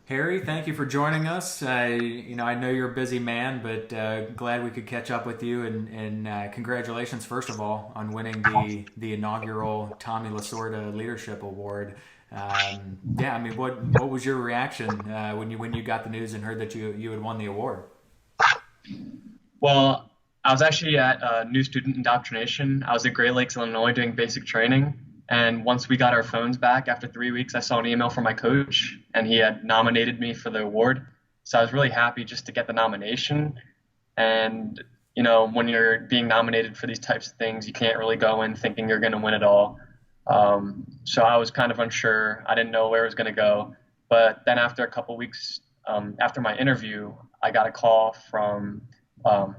Harry, thank you for joining us. I know you're a busy man, but glad we could catch up with you. And congratulations, first of all, on winning the inaugural Tommy Lasorda Leadership Award. Yeah, I mean, what was your reaction when you got the news and heard that you had won the award? Well, I was actually at new student indoctrination. I was at Great Lakes, Illinois, doing basic training. And once we got our phones back after 3 weeks, I saw an email from my coach, and he had nominated me for the award. So I was really happy just to get the nomination. And when you're being nominated for these types of things, you can't really go in thinking you're going to win it all. So I was kind of unsure. I didn't know where it was going to go. But then after a couple weeks, after my interview, I got a call from um,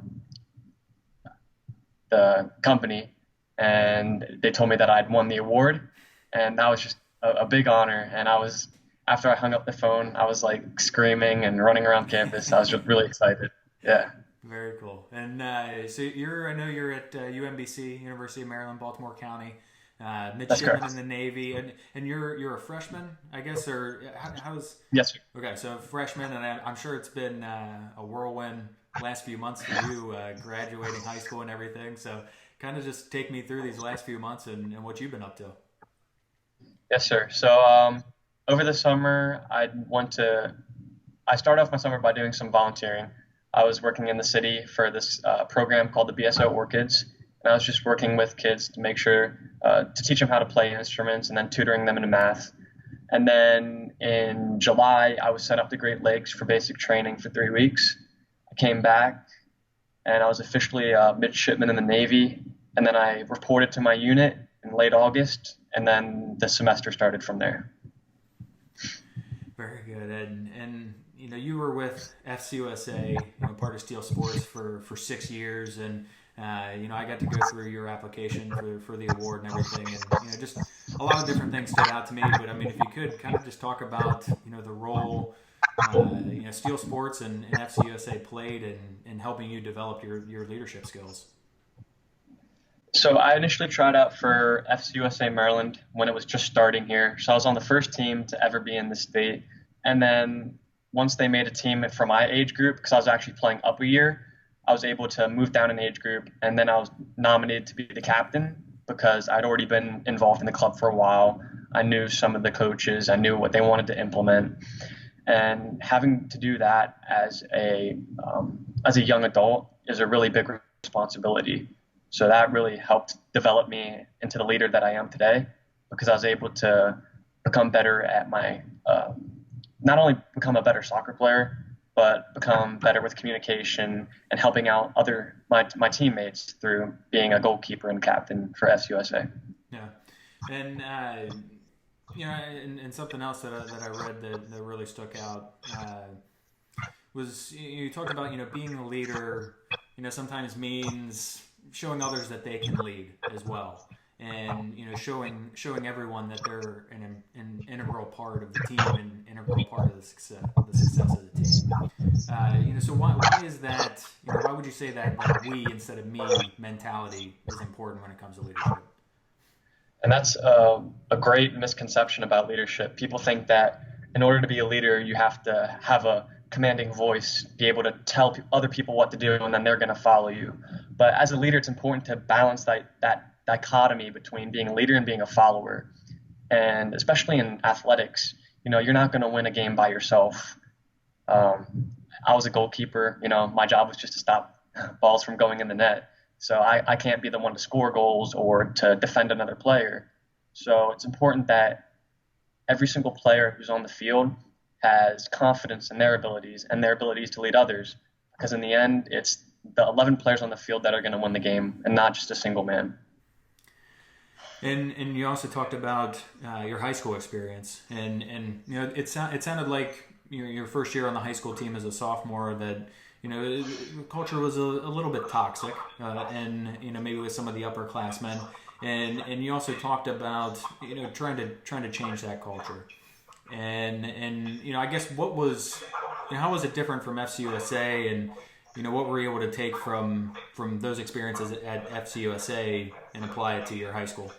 the company, and they told me that I'd won the award, and that was just a big honor. And after I hung up the phone, I was like screaming and running around campus. I was just really excited. Yeah, Very cool. And so I know you're at UMBC, University of Maryland, Baltimore County, that's midshipman in correct. the Navy, and you're a freshman, I guess, or how's Yes, sir. okay? So freshman, and I'm sure it's been a whirlwind last few months for you, graduating high school and everything. So kind of just take me through these last few months and what you've been up to. Yes, sir. So over the summer, I started off my summer by doing some volunteering. I was working in the city for this program called the BSO Orchids, and I was just working with kids to make sure to teach them how to play instruments and then tutoring them into math. And then in July, I was sent up to Great Lakes for basic training for 3 weeks. I came back and I was officially a midshipman in the Navy. And then I reported to my unit in late August, and then the semester started from there. Very good. And you were with FCUSA, part of Steel Sports for 6 years, and I got to go through your application for the award and everything, and just a lot of different things stood out to me. But I mean, if you could kind of just talk about the role Steel Sports and FCUSA played in helping you develop your leadership skills. So I initially tried out for FCUSA Maryland when it was just starting here. So I was on the first team to ever be in the state. And then once they made a team for my age group, because I was actually playing up a year, I was able to move down an age group. And then I was nominated to be the captain because I'd already been involved in the club for a while. I knew some of the coaches, I knew what they wanted to implement. And having to do that as a young adult is a really big responsibility. So that really helped develop me into the leader that I am today, because I was able to become better at not only become a better soccer player, but become better with communication and helping out my teammates through being a goalkeeper and captain for SUSA. Yeah, and and something else that I read that really stuck out was you talked about being a leader. Sometimes means showing others that they can lead as well, and showing everyone that they're an integral part of the team and integral part of the success of the team. So why is that? Why would you say that we instead of me mentality is important when it comes to leadership? And that's a great misconception about leadership. People think that in order to be a leader, you have to have a commanding voice, be able to tell other people what to do, and then they're going to follow you. But as a leader, it's important to balance that dichotomy between being a leader and being a follower. And especially in athletics, you're not going to win a game by yourself. I was a goalkeeper. My job was just to stop balls from going in the net. So I can't be the one to score goals or to defend another player. So it's important that every single player who's on the field has confidence in their abilities and their abilities to lead others. Because in the end, it's the 11 players on the field that are going to win the game and not just a single man. And you also talked about your high school experience, and it sounded like your first year on the high school team as a sophomore that the culture was a little bit toxic, and maybe with some of the upperclassmen, and you also talked about trying to change that culture, and I guess how was it different from FCUSA, and what were you able to take from those experiences at FCUSA and apply it to your high school?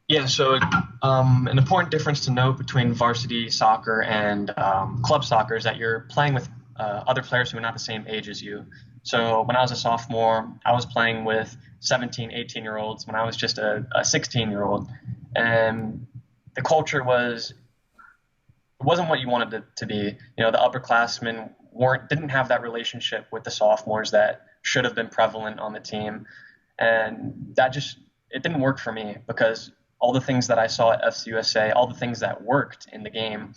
Yeah, so an important difference to note between varsity soccer and club soccer is that you're playing with other players who are not the same age as you. So when I was a sophomore, I was playing with 17, 18-year-olds when I was just a 16-year-old. And the culture wasn't what you wanted it to be. You know, the upperclassmen didn't have that relationship with the sophomores that should have been prevalent on the team. And that just it didn't work for me because all the things that I saw at FCUSA, all the things that worked in the game,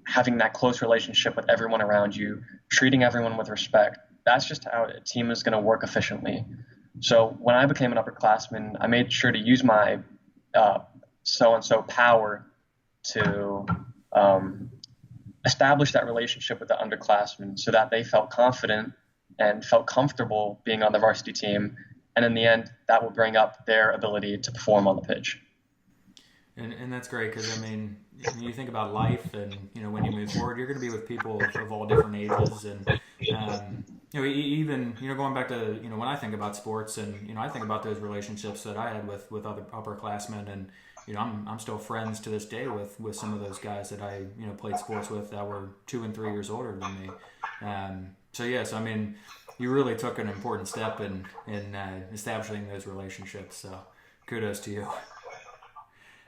having that close relationship with everyone around you, treating everyone with respect, that's just how a team is going to work efficiently. So when I became an upperclassman, I made sure to use my so-and-so power to establish that relationship with the underclassmen so that they felt confident and felt comfortable being on the varsity team. And in the end, that will bring up their ability to perform on the pitch. And that's great because, I mean, when you think about life and, when you move forward, you're going to be with people of all different ages. And, even, going back to, when I think about sports and, I think about those relationships that I had with other upperclassmen and, I'm still friends to this day with some of those guys that I, played sports with that were 2 and 3 years older than me. So I mean, you really took an important step in establishing those relationships. So kudos to you.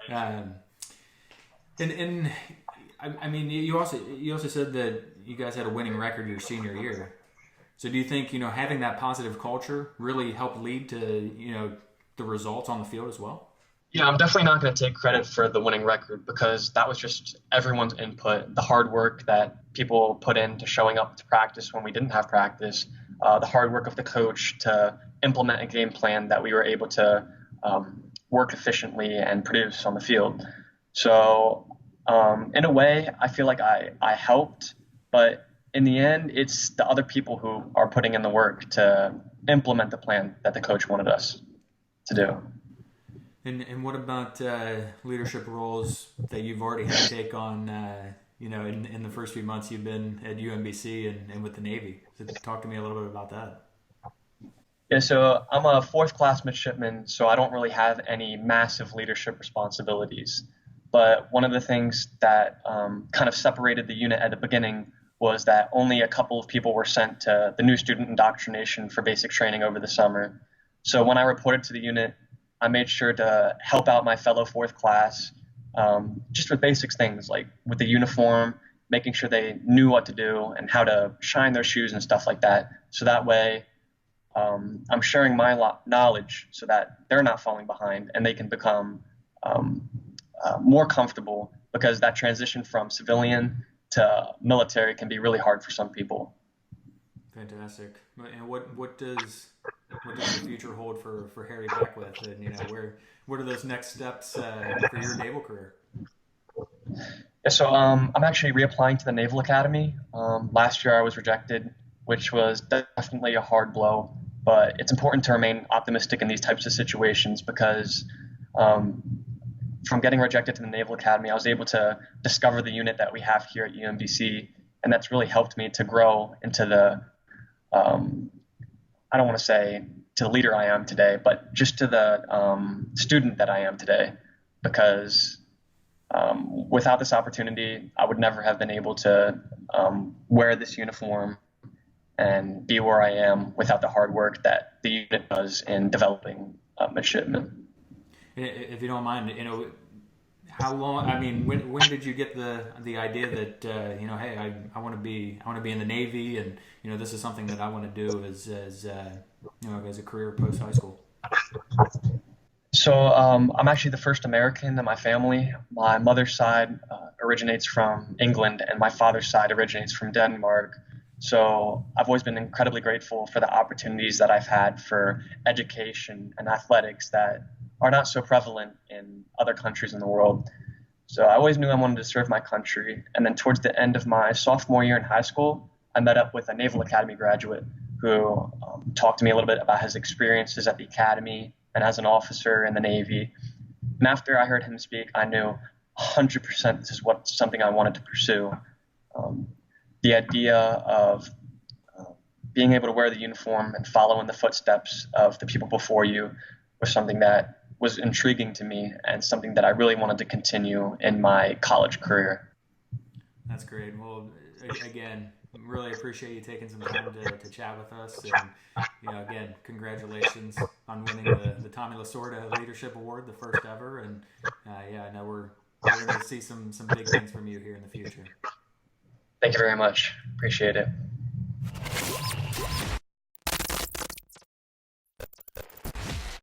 And I mean, you also said that you guys had a winning record your senior year. So do you think, having that positive culture really helped lead to, the results on the field as well? Yeah, I'm definitely not going to take credit for the winning record because that was just everyone's input, the hard work that people put into showing up to practice when we didn't have practice, the hard work of the coach to implement a game plan that we were able to work efficiently and produce on the field. So in a way, I feel like I helped, but in the end, it's the other people who are putting in the work to implement the plan that the coach wanted us to do. And what about leadership roles that you've already had to take on, in the first few months you've been at UMBC and with the Navy? So talk to me a little bit about that. Yeah, so I'm a fourth class midshipman, so I don't really have any massive leadership responsibilities. But one of the things that kind of separated the unit at the beginning was that only a couple of people were sent to the new student indoctrination for basic training over the summer. So when I reported to the unit, I made sure to help out my fellow fourth class, just with basic things like with the uniform, making sure they knew what to do and how to shine their shoes and stuff like that. So that way I'm sharing my knowledge so that they're not falling behind and they can become more comfortable because that transition from civilian to military can be really hard for some people. Fantastic. And what does the future hold for Harry Beckwith? And what are those next steps for your naval career? Yeah, so I'm actually reapplying to the Naval Academy. Last year I was rejected, which was definitely a hard blow. But it's important to remain optimistic in these types of situations because from getting rejected to the Naval Academy, I was able to discover the unit that we have here at UMBC, and that's really helped me to grow into the I don't want to say to the leader I am today, but just to the student that I am today, because without this opportunity, I would never have been able to wear this uniform and be where I am without the hard work that the unit does in developing midshipmen. If you don't mind, how long? I mean, when did you get the idea that hey, I want to be in the Navy, and this is something that I want to do as a career post high school? So I'm actually the first American in my family. My mother's side originates from England, and my father's side originates from Denmark. So I've always been incredibly grateful for the opportunities that I've had for education and athletics that are not so prevalent in other countries in the world. So I always knew I wanted to serve my country. And then towards the end of my sophomore year in high school, I met up with a Naval Academy graduate who talked to me a little bit about his experiences at the academy and as an officer in the Navy. And after I heard him speak, I knew 100% this is something I wanted to pursue. The idea of being able to wear the uniform and follow in the footsteps of the people before you was something that was intriguing to me and something that I really wanted to continue in my college career. That's great. Well, again, really appreciate you taking some time to chat with us. And, again, congratulations on winning the Tommy Lasorda Leadership Award, the first ever. And, I know we're going to see some big things from you here in the future. Thank you very much. Appreciate it.